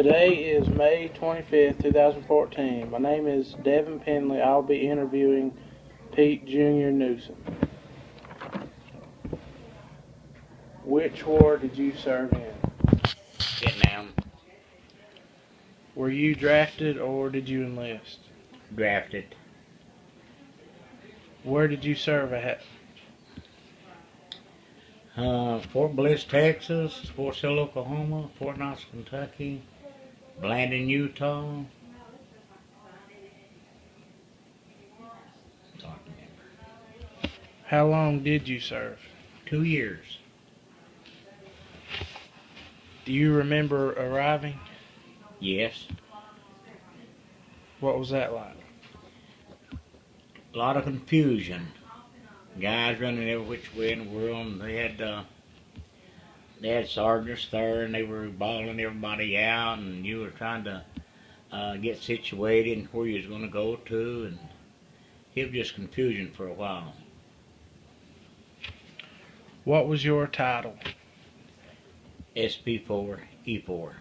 Today is May 25th, 2014. My name is Devan Penley. I'll be interviewing Pete Jr. Newsom. Which war did you serve in? Vietnam. Were you drafted or did you enlist? Drafted. Where did you serve at? Fort Bliss, Texas, Fort Sill, Oklahoma, Fort Knox, Kentucky, Blandon, Utah. Don't remember. How long did you serve? 2 years. Do you remember arriving? Yes. What was that like? A lot of confusion. Guys running every which way in the world, and they had sergeants there, and they were bawling everybody out, and you were trying to get situated and where you was going to go to, and it was just confusion for a while. What was your title? SP4, E4.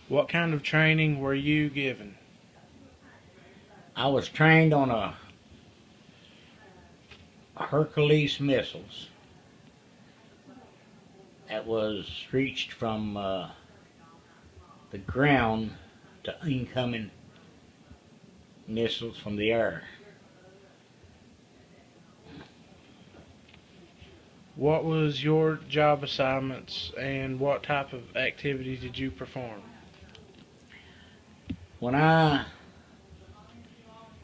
What kind of training were you given? I was trained on a Hercules missiles that was reached from the ground to incoming missiles from the air. What was your job assignments and what type of activities did you perform? When I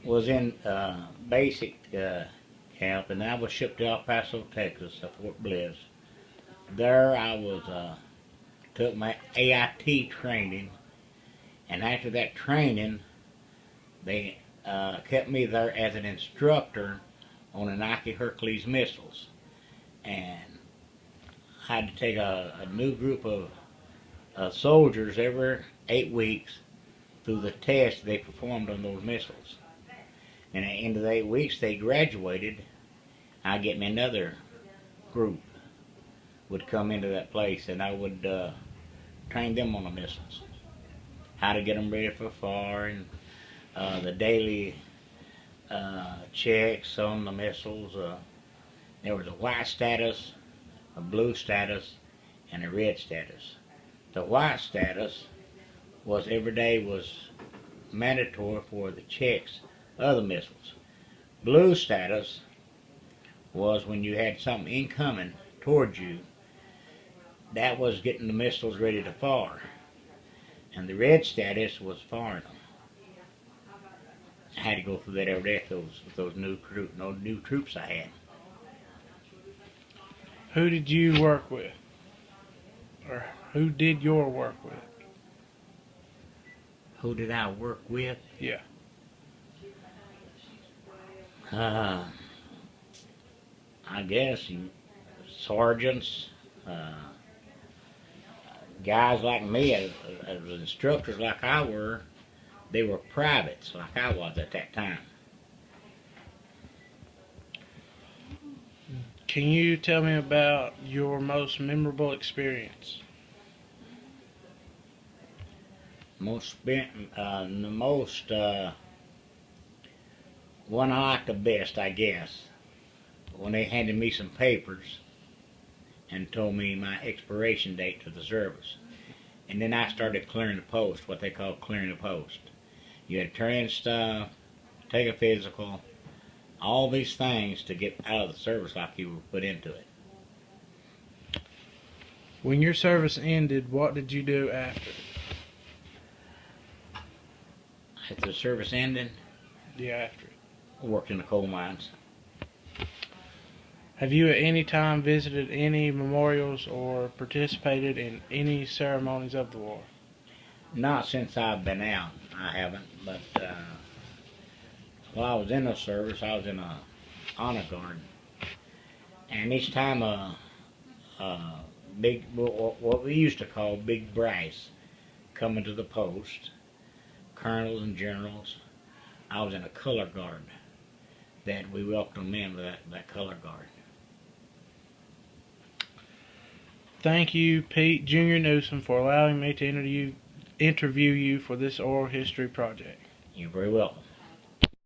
was in basic camp, and I was shipped to El Paso, Texas, to Fort Bliss. There I was took my AIT training, and after that training, they kept me there as an instructor on the Nike Hercules missiles, and I had to take a new group of soldiers every 8 weeks through the tests they performed on those missiles. And at the end of the 8 weeks, they graduated. I'd get me another group would come into that place, and I would train them on the missiles, how to get them ready for firing, the daily checks on the missiles. There was a white status, a blue status, and a red status. The white status was every day was mandatory for the checks of the missiles. Blue status was when you had something incoming towards you. That was getting the missiles ready to fire. And the red status was firing them. I had to go through that every day with those new troops I had. Who did you work with? Or who did your work with? Who did I work with? Yeah. I guess sergeants, guys like me, as instructors like I were, they were privates like I was at that time. Can you tell me about your most memorable experience? One I liked the best, I guess, when they handed me some papers and told me my expiration date to the service. And then I started clearing the post, what they call clearing the post. You had to turn in stuff, take a physical, all these things to get out of the service like you were put into it. When your service ended, what did you do after? After the service ended, Yeah, after it. I worked in the coal mines. Have you at any time visited any memorials or participated in any ceremonies of the war? Not since I've been out, I haven't, but while I was in the service, I was in a honor guard. And each time what we used to call big brass coming to the post, colonels and generals, I was in a color guard that we welcomed them in with that color guard. thank you, Pete Junior Newsom, for allowing me to interview you for this oral history project. You're very welcome.